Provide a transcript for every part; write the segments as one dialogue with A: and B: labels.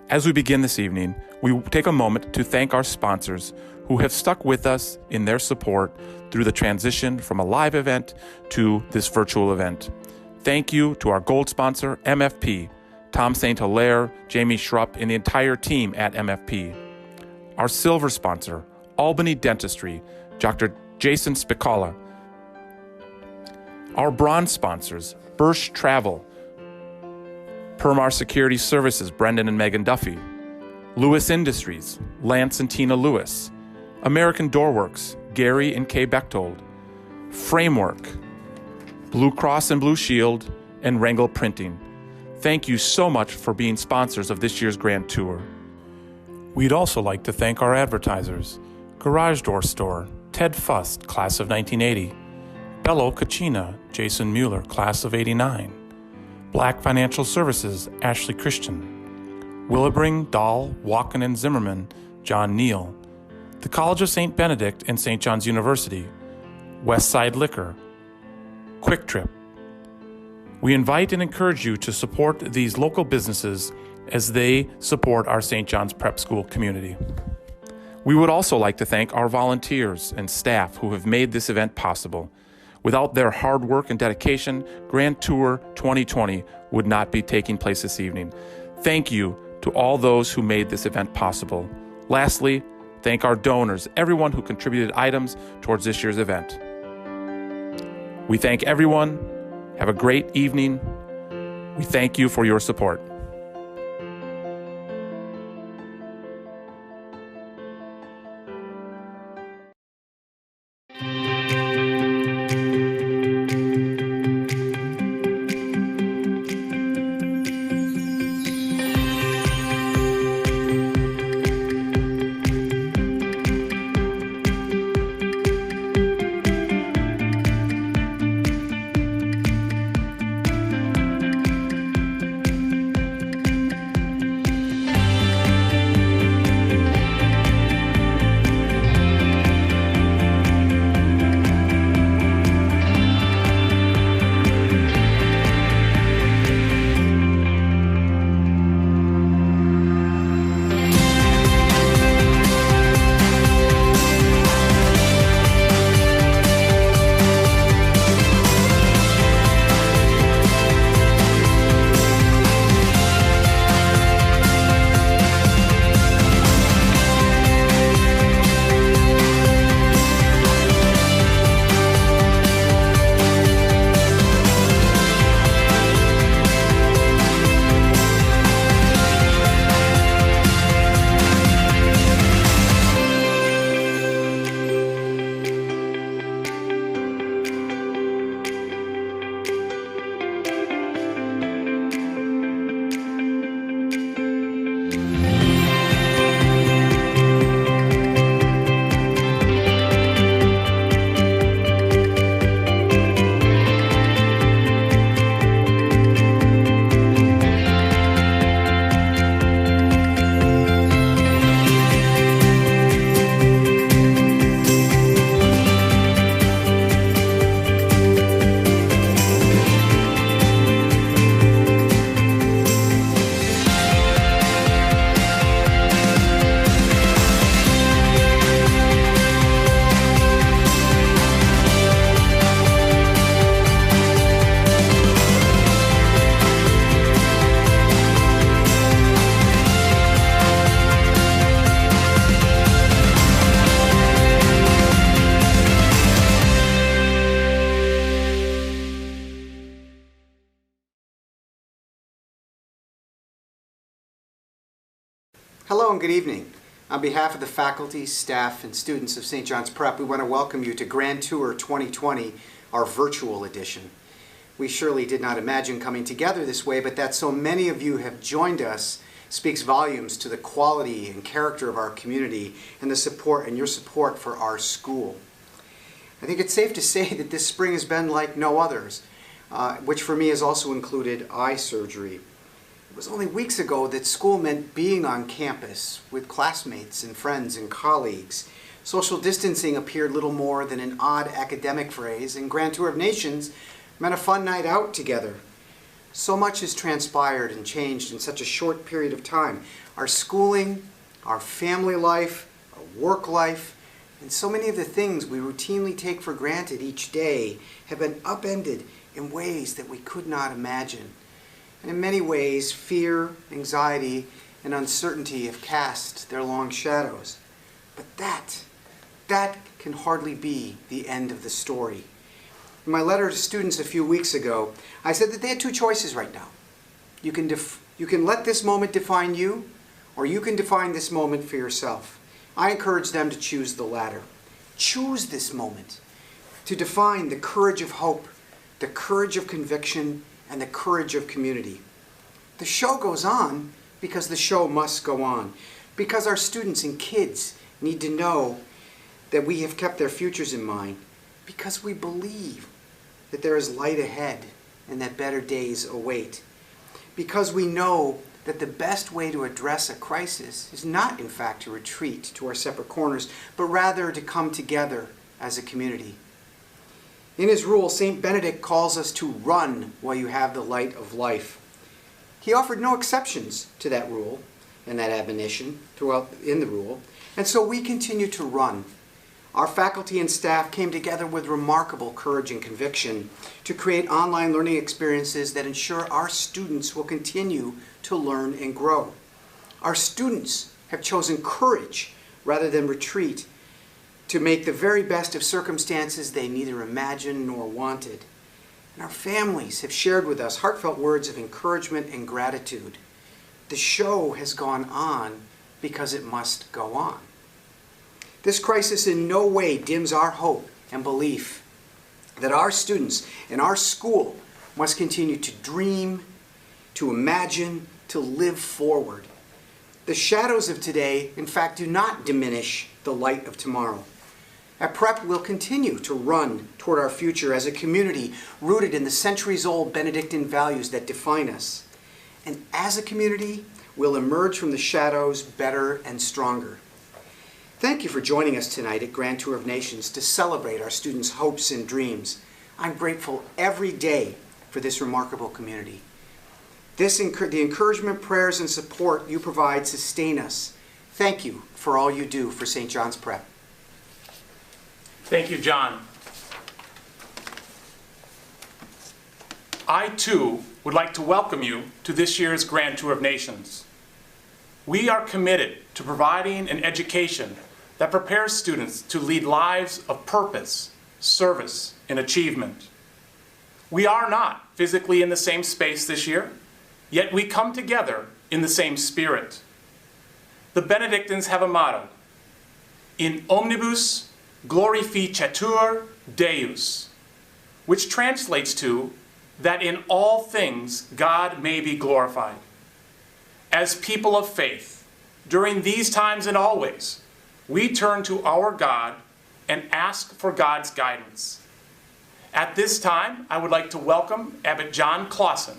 A: As we begin this evening, we take a moment to thank our sponsors who have stuck with us in their support through the transition from a live event to this virtual event. Thank you to our gold sponsor, MFP, Tom St. Hilaire, Jamie Schrupp, and the entire team at MFP. Our silver sponsor, Albany Dentistry, Dr. Jason Spicala. Our bronze sponsors, Birch Travel, Permar Security Services, Brendan and Megan Duffy, Lewis Industries, Lance and Tina Lewis, American Doorworks, Gary and Kay Bechtold, Framework, Blue Cross and Blue Shield, and Wrangell Printing. Thank you so much for being sponsors of this year's Grand Tour. We'd also like to thank our advertisers, Garage Door Store, Ted Fust, Class of 1980, Bello Cucina, Jason Mueller, Class of 89, Black Financial Services, Ashley Christian, Willebring, Dahl, Walken and Zimmerman, John Neal, the College of St. Benedict and St. John's University, Westside Liquor, Quick Trip. We invite and encourage you to support these local businesses as they support our St. John's Prep School community. We would also like to thank our volunteers and staff who have made this event possible. Without their hard work and dedication, Grand Tour 2020 would not be taking place this evening. Thank you to all those who made this event possible. Lastly, thank our donors, everyone who contributed items towards this year's event. We thank everyone. Have a great evening. We thank you for your support.
B: Hello and good evening. On behalf of the faculty, staff, and students of St. John's Prep, we want to welcome you to Grand Tour 2020, our virtual edition. We surely did not imagine coming together this way, but that so many of you have joined us speaks volumes to the quality and character of our community and the support and your support for our school. I think it's safe to say that this spring has been like no others, which for me has also included eye surgery. It was only weeks ago that school meant being on campus with classmates and friends and colleagues. Social distancing appeared little more than an odd academic phrase, and Grand Tour of Nations meant a fun night out together. So much has transpired and changed in such a short period of time. Our schooling, our family life, our work life, and so many of the things we routinely take for granted each day have been upended in ways that we could not imagine. And in many ways, fear, anxiety, and uncertainty have cast their long shadows. But that can hardly be the end of the story. In my letter to students a few weeks ago, I said that they had two choices right now. You can let this moment define you, or you can define this moment for yourself. I encourage them to choose the latter. Choose this moment to define the courage of hope, the courage of conviction, and the courage of community. The show goes on because the show must go on, because our students and kids need to know that we have kept their futures in mind, because we believe that there is light ahead and that better days await, because we know that the best way to address a crisis is not, in fact, to retreat to our separate corners, but rather to come together as a community. In his rule, St. Benedict calls us to run while you have the light of life. He offered no exceptions to that rule and that admonition throughout in the rule, and so we continue to run. Our faculty and staff came together with remarkable courage and conviction to create online learning experiences that ensure our students will continue to learn and grow. Our students have chosen courage rather than retreat to make the very best of circumstances they neither imagined nor wanted. And our families have shared with us heartfelt words of encouragement and gratitude. The show has gone on because it must go on. This crisis in no way dims our hope and belief that our students and our school must continue to dream, to imagine, to live forward. The shadows of today, in fact, do not diminish the light of tomorrow. At Prep, we'll continue to run toward our future as a community rooted in the centuries-old Benedictine values that define us. And as a community, we'll emerge from the shadows better and stronger. Thank you for joining us tonight at Grand Tour of Nations to celebrate our students' hopes and dreams. I'm grateful every day for this remarkable community. The encouragement, prayers, and support you provide sustain us. Thank you for all you do for St. John's Prep.
A: Thank you, John. I, too, would like to welcome you to this year's Grand Tour of Nations. We are committed to providing an education that prepares students to lead lives of purpose, service, and achievement. We are not physically in the same space this year, yet we come together in the same spirit. The Benedictines have a motto, in omnibus glorificetur Deus, which translates to that in all things God may be glorified. As people of faith, during these times and always, we turn to our God and ask for God's guidance. At this time, I would like to welcome Abbot John Clausen,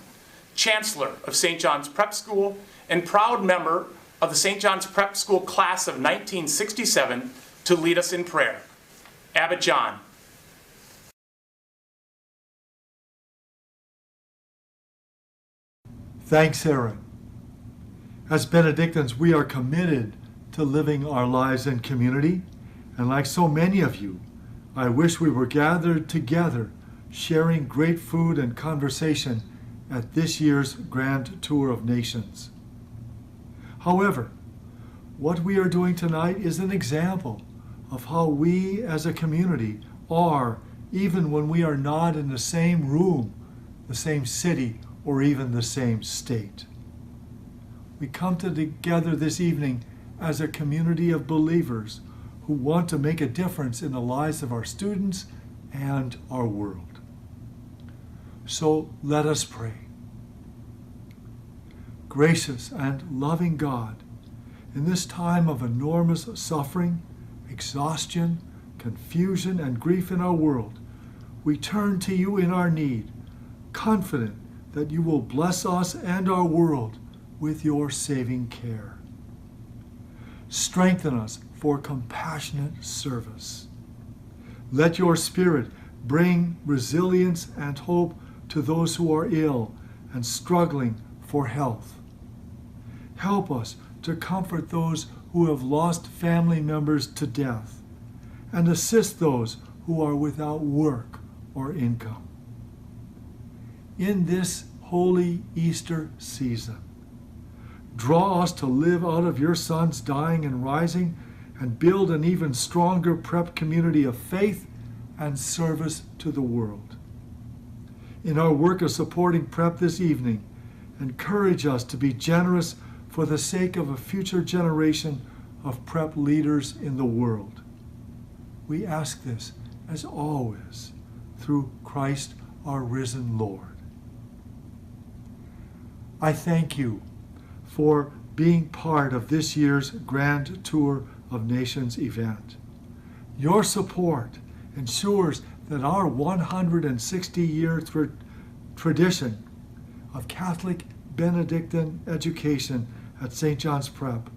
A: Chancellor of St. John's Prep School and proud member of the St. John's Prep School class of 1967, to lead us in prayer. Abbot John.
C: Thanks, Aaron. As Benedictines, we are committed to living our lives in community, and like so many of you, I wish we were gathered together, sharing great food and conversation at this year's Grand Tour of Nations. However, what we are doing tonight is an example of how we as a community are, even when we are not in the same room, the same city, or even the same state. We come together this evening as a community of believers who want to make a difference in the lives of our students and our world. So let us pray. Gracious and loving God, in this time of enormous suffering, exhaustion, confusion, and grief in our world, we turn to you in our need, confident that you will bless us and our world with your saving care. Strengthen us for compassionate service. Let your Spirit bring resilience and hope to those who are ill and struggling for health. Help us to comfort those who have lost family members to death and assist those who are without work or income. In this holy Easter season, draw us to live out of your Son's dying and rising and build an even stronger prep community of faith and service to the world. In our work of supporting prep this evening, encourage us to be generous for the sake of a future generation of prep leaders in the world. We ask this, as always, through Christ our risen Lord. I thank you for being part of this year's Grand Tour of Nations event. Your support ensures that our 160-year tradition of Catholic Benedictine education at St. John's Prep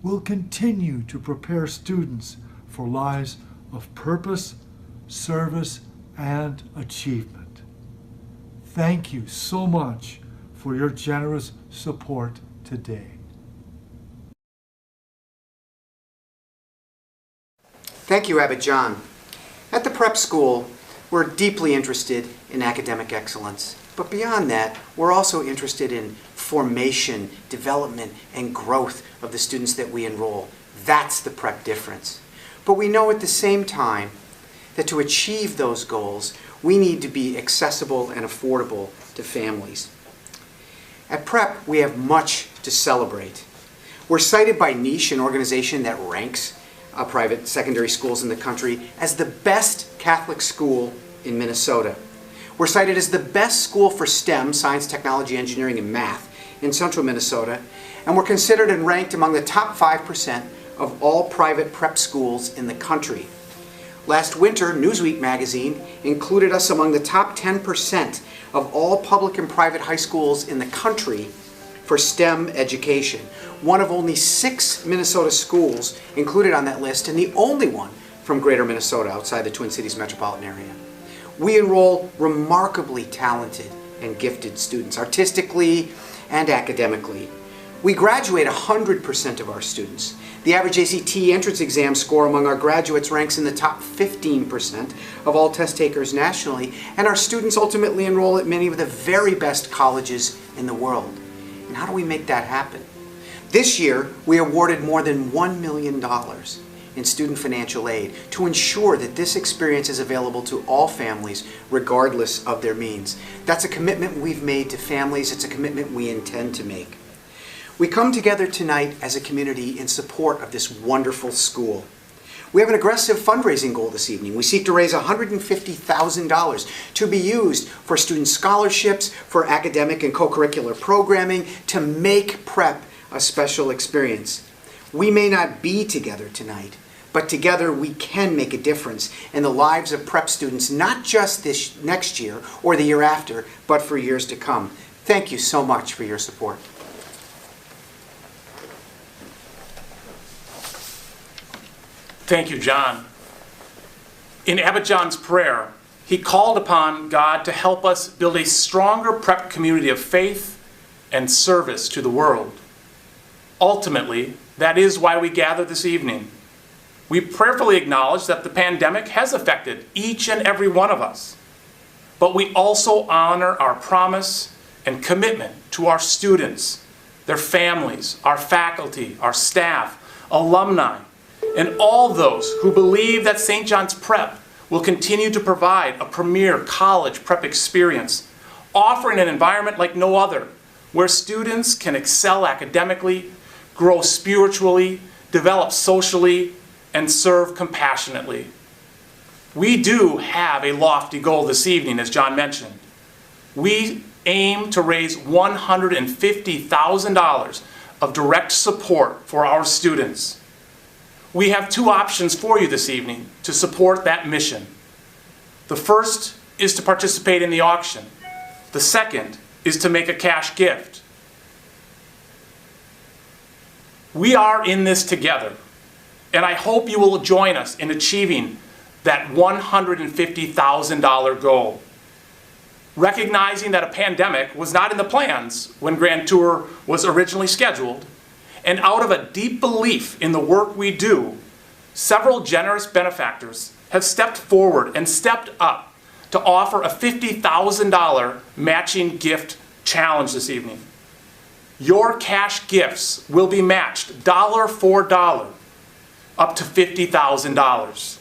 C: will continue to prepare students for lives of purpose, service, and achievement. Thank you so much for your generous support today.
B: Thank you, Abbot John. At the prep school, we're deeply interested in academic excellence. But beyond that, we're also interested in formation, development, and growth of the students that we enroll. That's the prep difference. But we know at the same time that to achieve those goals, we need to be accessible and affordable to families. At prep, we have much to celebrate. We're cited by Niche, an organization that ranks private secondary schools in the country, as the best Catholic school in Minnesota. We're cited as the best school for STEM, science, technology, engineering, and math, in central Minnesota, and we're considered and ranked among the top 5% of all private prep schools in the country. Last winter, Newsweek magazine included us among the top 10% of all public and private high schools in the country for STEM education. One of only 6 Minnesota schools included on that list, and the only one from Greater Minnesota outside the Twin Cities metropolitan area. We enroll remarkably talented and gifted students, artistically and academically. We graduate 100% of our students. The average ACT entrance exam score among our graduates ranks in the top 15% of all test takers nationally, and our students ultimately enroll at many of the very best colleges in the world. And how do we make that happen? This year, we awarded more than $1 million in student financial aid to ensure that this experience is available to all families regardless of their means. That's a commitment we've made to families. It's a commitment we intend to make. We come together tonight as a community in support of this wonderful school. We have an aggressive fundraising goal this evening. We seek to raise $150,000 to be used for student scholarships, for academic and co-curricular programming, to make prep a special experience. We may not be together tonight, but together we can make a difference in the lives of prep students, not just this next year or the year after, but for years to come. Thank you so much for your support.
A: Thank you, John. In Abbot John's prayer, he called upon God to help us build a stronger prep community of faith and service to the world. Ultimately, that is why we gather this evening. We prayerfully acknowledge that the pandemic has affected each and every one of us, but we also honor our promise and commitment to our students, their families, our faculty, our staff, alumni, and all those who believe that St. John's Prep will continue to provide a premier college prep experience, offering an environment like no other, where students can excel academically, grow spiritually, develop socially, and serve compassionately. We do have a lofty goal this evening, as John mentioned. We aim to raise $150,000 of direct support for our students. We have 2 options for you this evening to support that mission. The first is to participate in the auction. The second is to make a cash gift. We are in this together, and I hope you will join us in achieving that $150,000 goal. Recognizing that a pandemic was not in the plans when Grand Tour was originally scheduled, And out of a deep belief in the work we do, several generous benefactors have stepped forward and stepped up to offer a $50,000 matching gift challenge this evening. Your cash gifts will be matched dollar for dollar up to $50,000.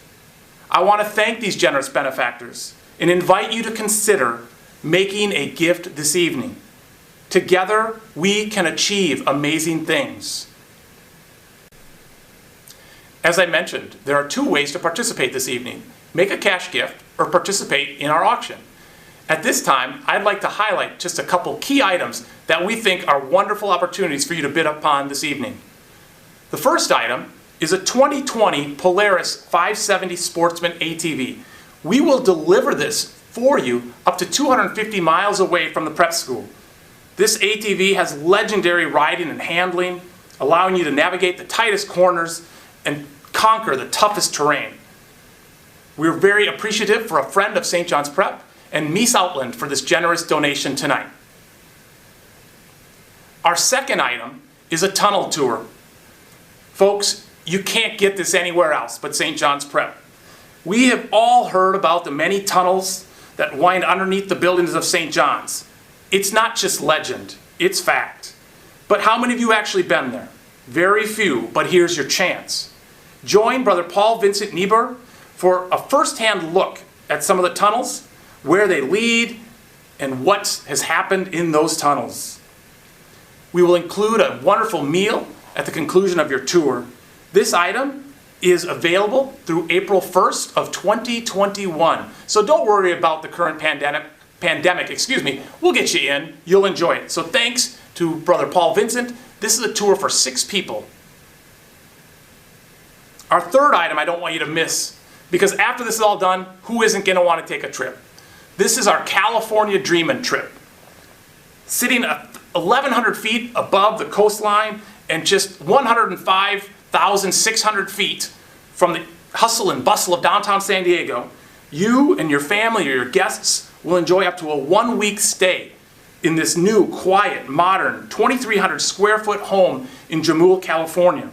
A: I want to thank these generous benefactors and invite you to consider making a gift this evening. Together, we can achieve amazing things. As I mentioned, there are two ways to participate this evening: make a cash gift or participate in our auction. At this time, I'd like to highlight just a couple key items that we think are wonderful opportunities for you to bid upon this evening. The first item is a 2020 Polaris 570 Sportsman ATV. We will deliver this for you up to 250 miles away from the prep school. This ATV has legendary riding and handling, allowing you to navigate the tightest corners and conquer the toughest terrain. We're very appreciative for a friend of St. John's Prep and Mies Outland for this generous donation tonight. Our second item is a tunnel tour. Folks, you can't get this anywhere else but St. John's Prep. We have all heard about the many tunnels that wind underneath the buildings of St. John's. It's not just legend, it's fact. But how many of you actually been there? Very few, but here's your chance. Join Brother Paul Vincent Niebuhr for a first-hand look at some of the tunnels, where they lead, and what has happened in those tunnels. We will include a wonderful meal at the conclusion of your tour. This item is available through April 1st of 2021. So don't worry about the current pandemic, we'll get you in, you'll enjoy it. So thanks to Brother Paul Vincent. This is a tour for 6 people. Our third item I don't want you to miss, because after this is all done, who isn't going to want to take a trip? This is our California Dreamin' trip. Sitting 1,100 feet above the coastline and just 105,600 feet from the hustle and bustle of downtown San Diego, you and your family or your guests will enjoy up to a 1-week stay in this new, quiet, modern, 2,300 square foot home in Jamul, California.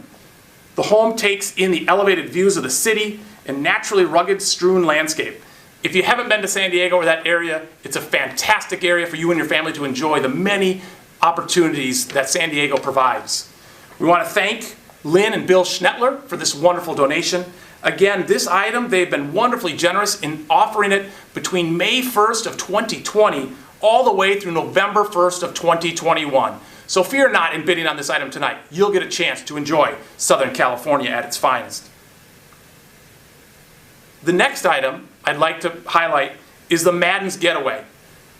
A: The home takes in the elevated views of the city and naturally rugged, strewn landscape. If you haven't been to San Diego or that area, it's a fantastic area for you and your family to enjoy the many opportunities that San Diego provides. We want to thank Lynn and Bill Schnettler for this wonderful donation. Again, this item, they've been wonderfully generous in offering it between May 1st of 2020 all the way through November 1st of 2021. So fear not in bidding on this item tonight. You'll get a chance to enjoy Southern California at its finest. The next item I'd like to highlight is the Madden's Getaway.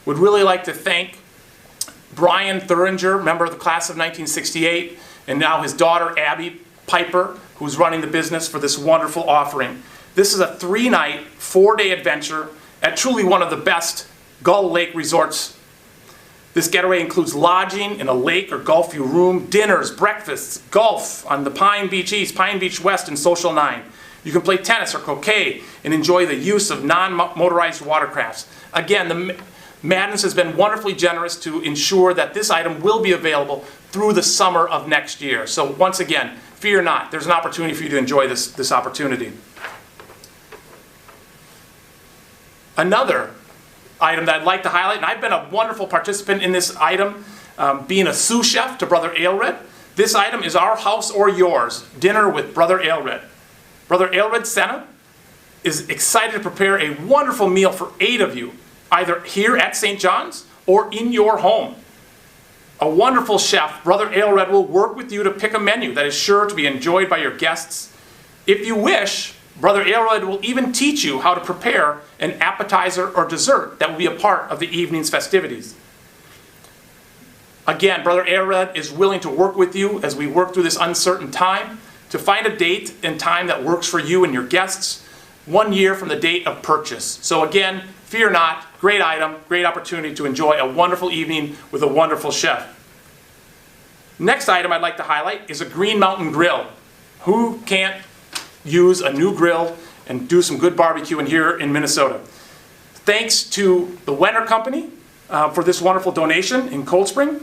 A: Would really like to thank Brian Thuringer, member of the class of 1968, and now his daughter Abby Piper, who's running the business, for this wonderful offering. This is a 3-night, 4-day adventure at truly one of the best Gull Lake resorts. This getaway includes lodging in a lake or Gulf View room, dinners, breakfasts, golf on the Pine Beach East, Pine Beach West, and Social 9. You can play tennis or croquet and enjoy the use of non-motorized watercrafts. Again, the Madden's has been wonderfully generous to ensure that this item will be available through the summer of next year. So once again, fear not. There's an opportunity for you to enjoy this opportunity. Another item that I'd like to highlight, and I've been a wonderful participant in this item, being a sous chef to Brother Aylred. This item is Our House or Yours, Dinner with Brother Aylred. Brother Aylred Senna is excited to prepare a wonderful meal for 8 of you, either here at St. John's or in your home. A wonderful chef, Brother Aylred, will work with you to pick a menu that is sure to be enjoyed by your guests. If you wish, Brother Aylred will even teach you how to prepare an appetizer or dessert that will be a part of the evening's festivities. Again, Brother Aylred is willing to work with you as we work through this uncertain time to find a date and time that works for you and your guests 1 year from the date of purchase. So again, fear not, great item, great opportunity to enjoy a wonderful evening with a wonderful chef. Next item I'd like to highlight is a Green Mountain Grill. Who can't use a new grill and do some good barbecuing here in Minnesota? Thanks to the Wenner Company for this wonderful donation in Cold Spring.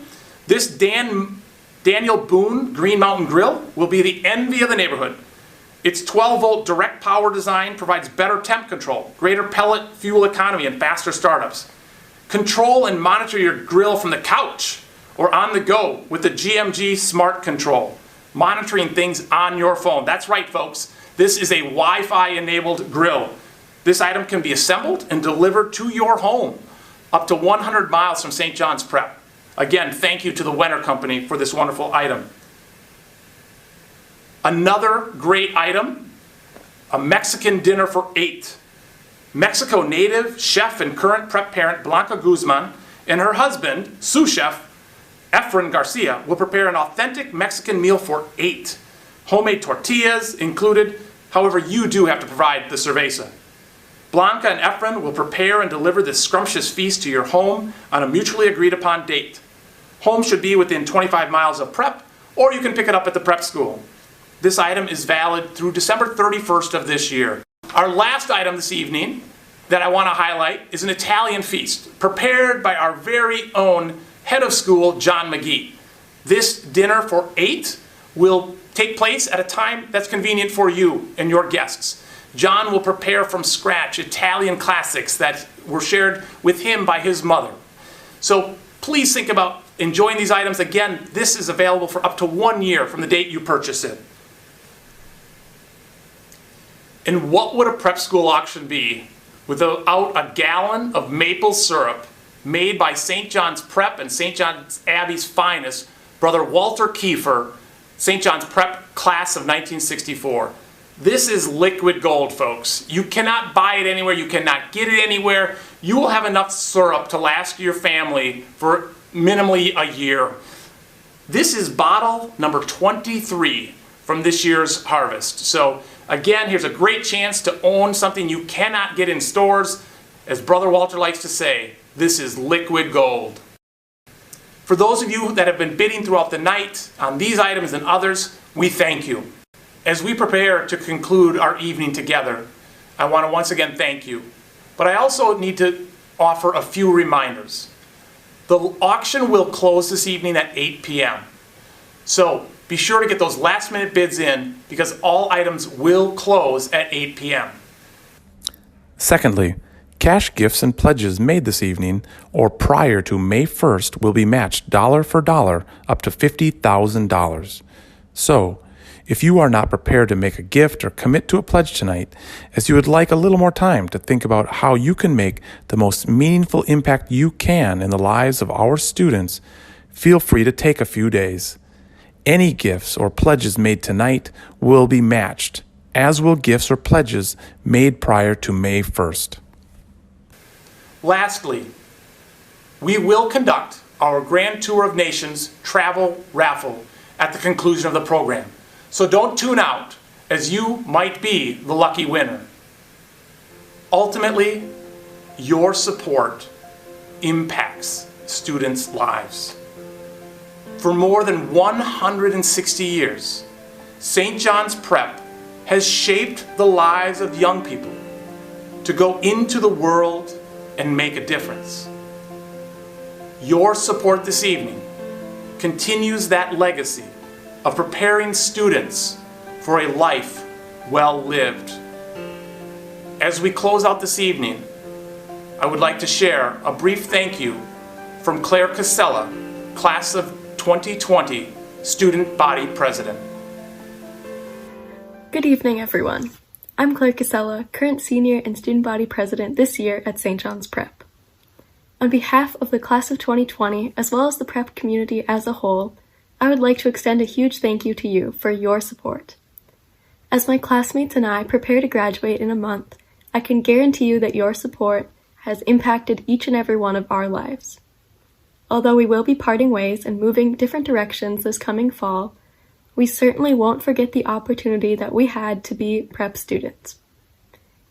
A: This Dan Daniel Boone Green Mountain Grill will be the envy of the neighborhood. Its 12-volt direct power design provides better temp control, greater pellet fuel economy, and faster startups. Control and monitor your grill from the couch or on the go with the GMG Smart Control, monitoring things on your phone. That's right, folks. This is a Wi-Fi enabled grill. This item can be assembled and delivered to your home up to 100 miles from St. John's Prep. Again, thank you to the Wenner Company for this wonderful item. Another great item, a Mexican dinner for 8. Mexico native chef and current prep parent Blanca Guzman and her husband, sous chef Efren Garcia, will prepare an authentic Mexican meal for 8. Homemade tortillas included, however, you do have to provide the cerveza. Blanca and Efren will prepare and deliver this scrumptious feast to your home on a mutually agreed upon date. Home should be within 25 miles of prep, or you can pick it up at the prep school. This item is valid through December 31st of this year. Our last item this evening that I want to highlight is an Italian feast prepared by our very own head of school, John McGee. This dinner for 8 will take place at a time that's convenient for you and your guests. John will prepare from scratch Italian classics that were shared with him by his mother. So please think about enjoying these items. Again, this is available for up to 1 year from the date you purchase it. And what would a prep school auction be without a gallon of maple syrup made by St. John's Prep and St. John's Abbey's finest, Brother Walter Kiefer, St. John's Prep class of 1964. This is liquid gold, folks. You cannot buy it anywhere. You cannot get it anywhere. You will have enough syrup to last your family for minimally a year. This is bottle number 23 from this year's harvest. So again, here's a great chance to own something you cannot get in stores. As Brother Walter likes to say, this is liquid gold. For those of you that have been bidding throughout the night on these items and others, we thank you. As we prepare to conclude our evening together, I want to once again thank you. But I also need to offer a few reminders. The auction will close this evening at 8 p.m. So be sure to get those last minute bids in because all items will close at 8 p.m. Secondly, cash gifts and pledges made this evening or prior to May 1st will be matched dollar for dollar up to $50,000. So, if you are not prepared to make a gift or commit to a pledge tonight, as you would like a little more time to think about how you can make the most meaningful impact you can in the lives of our students, feel free to take a few days. Any gifts or pledges made tonight will be matched, as will gifts or pledges made prior to May 1st. Lastly, we will conduct our Grand Tour of Nations travel raffle at the conclusion of the program. So don't tune out, as you might be the lucky winner. Ultimately, your support impacts students' lives. For more than 160 years, St. John's Prep has shaped the lives of young people to go into the world and make a difference. Your support this evening continues that legacy of preparing students for a life well lived. As we close out this evening, I would like to share a brief thank you from Claire Casella, Class of 2020 Student Body President.
D: Good evening, everyone. I'm Claire Casella, current Senior and Student Body President this year at St. John's Prep. On behalf of the Class of 2020, as well as the Prep community as a whole, I would like to extend a huge thank you to you for your support. As my classmates and I prepare to graduate in a month, I can guarantee you that your support has impacted each and every one of our lives. Although we will be parting ways and moving different directions this coming fall, we certainly won't forget the opportunity that we had to be prep students.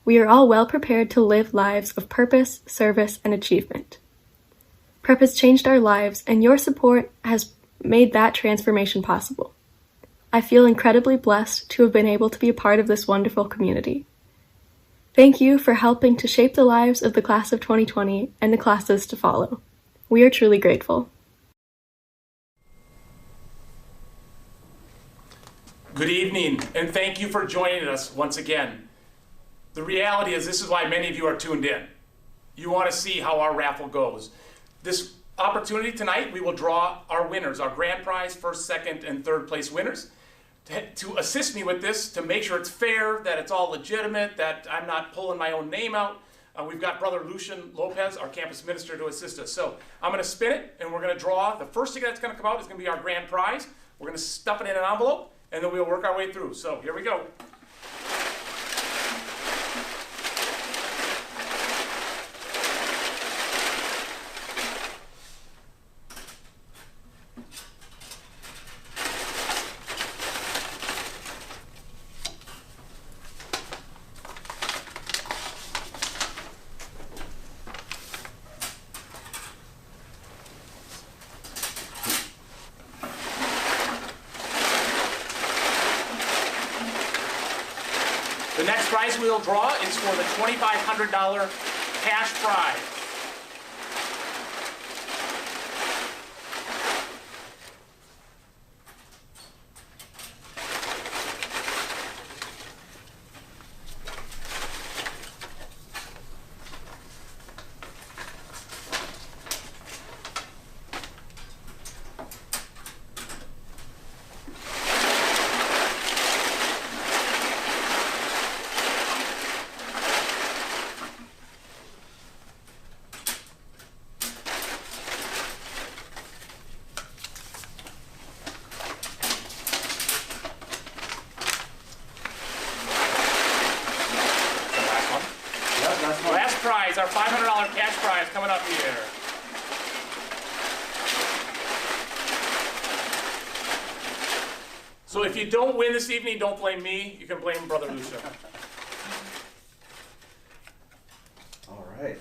D: We are all well prepared to live lives of purpose, service, and achievement. Prep has changed our lives, and your support has made that transformation possible. I feel incredibly blessed to have been able to be a part of this wonderful community. Thank you for helping to shape the lives of the Class of 2020 and the classes to follow. We are truly grateful.
A: Good evening, and thank you for joining us once again. The reality is this is why many of you are tuned in. You want to see how our raffle goes. This opportunity tonight, we will draw our winners, our grand prize, first, second, and third place winners. To assist me with this, to make sure it's fair, that it's all legitimate, that I'm not pulling my own name out, we've got Brother Lucian Lopez, our campus minister, to assist us. So I'm going to spin it, and we're going to draw. The first thing that's going to come out is going to be our grand prize. We're going to stuff it in an envelope, and then we'll work our way through. So here we go. The next prize we'll draw is for the $2,500 cash prize. Last prize, our $500 cash prize coming up here. So if you don't win this evening, don't blame me. You can blame Brother Lucia.
E: All right.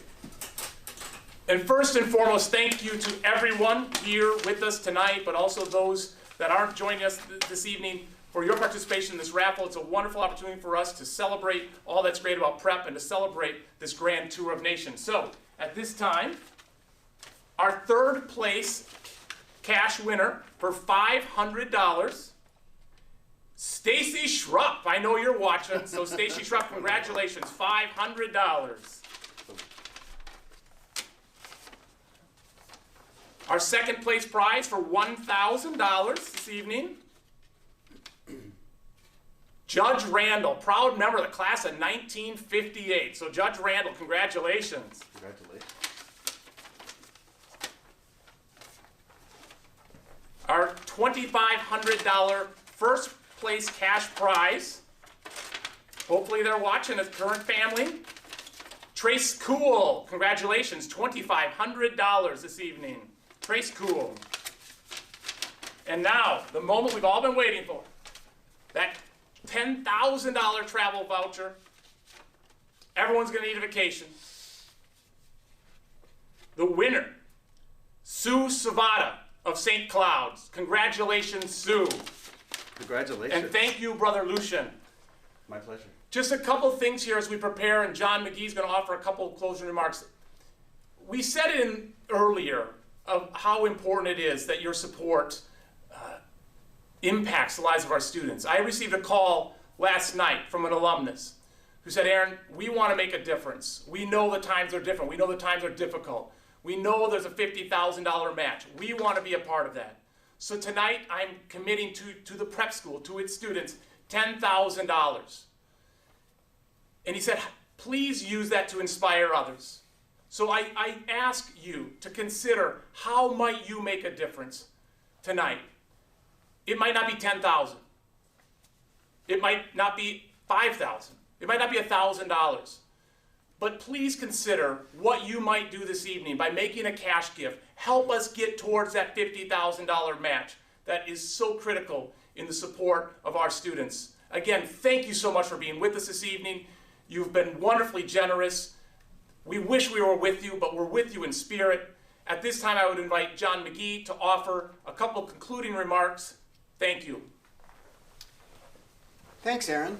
A: And first and foremost, thank you to everyone here with us tonight, but also those that aren't joining us this evening for your participation in this raffle. It's a wonderful opportunity for us to celebrate all that's great about prep and to celebrate this grand tour of nations. So at this time, our third place cash winner for $500, Stacy Schrupp. I know you're watching, so Stacy Schrupp, congratulations, $500. Our second place prize for $1,000 this evening, Judge Randall, proud member of the class of 1958. So Judge Randall, congratulations.
E: Congratulations.
A: Our $2,500 first place cash prize, hopefully they're watching, as current family, Trace Cool, congratulations, $2,500 this evening. Trace Cool. And now, the moment we've all been waiting for, that $10,000 travel voucher. Everyone's going to need a vacation. The winner, Sue Savada of St. Cloud's. Congratulations, Sue.
E: Congratulations.
A: And thank you, Brother Lucian.
E: My pleasure.
A: Just a couple things here as we prepare, and John McGee's going to offer a couple of closing remarks. We said it earlier of how important it is that your support impacts the lives of our students. I received a call last night from an alumnus who said, Aaron, we want to make a difference. We know the times are different. We know the times are difficult. We know there's a $50,000 match. We want to be a part of that. So tonight I'm committing to the prep school, to its students, $10,000. And he said, please use that to inspire others. So I ask you to consider, how might you make a difference tonight? It might not be 10,000. It might not be 5,000. It might not be $1,000. But please consider what you might do this evening by making a cash gift. Help us get towards that $50,000 match that is so critical in the support of our students. Again, thank you so much for being with us this evening. You've been wonderfully generous. We wish we were with you, but we're with you in spirit. At this time, I would invite John McGee to offer a couple of concluding remarks. Thank you.
B: Thanks, Aaron.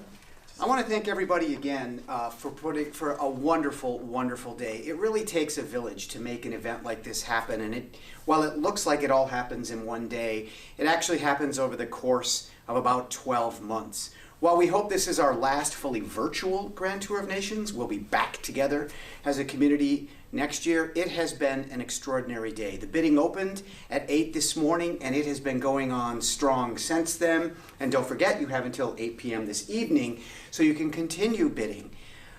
B: I want to thank everybody again for a wonderful, wonderful day. It really takes a village to make an event like this happen, and while it looks like it all happens in one day, it actually happens over the course of about 12 months. While we hope this is our last fully virtual Grand Tour of Nations, we'll be back together as a community next year. It has been an extraordinary day. The bidding opened at 8 this morning, and it has been going on strong since then. And don't forget, you have until 8 p.m. this evening, so you can continue bidding.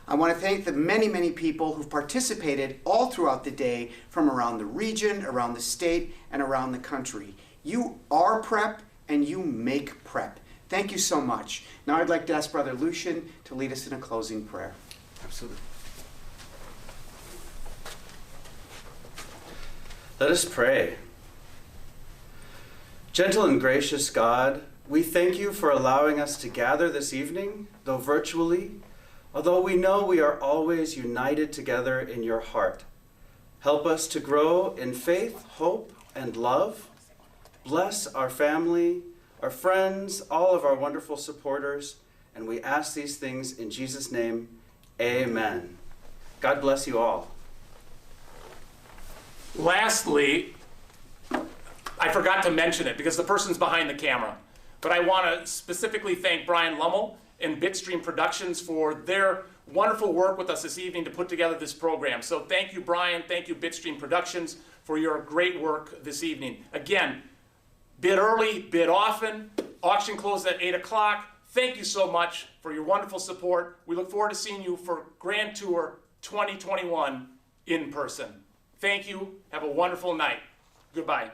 B: I want to thank the many, many people who've participated all throughout the day from around the region, around the state, and around the country. You are PrEP, and you make PrEP. Thank you so much. Now I'd like to ask Brother Lucian to lead us in a closing prayer.
E: Absolutely. Let us pray. Gentle and gracious God, we thank you for allowing us to gather this evening, though virtually, although we know we are always united together in your heart. Help us to grow in faith, hope, and love. Bless our family, our friends, all of our wonderful supporters, and we ask these things in Jesus' name, amen. God bless you all.
A: Lastly, I forgot to mention it because the person's behind the camera, but I want to specifically thank Brian Lummel and Bitstream Productions for their wonderful work with us this evening to put together this program. So thank you, Brian. Thank you, Bitstream Productions, for your great work this evening. Again, bid early, bid often. Auction closed at 8 o'clock. Thank you so much for your wonderful support. We look forward to seeing you for Grand Tour 2021 in person. Thank you. Have a wonderful night. Goodbye.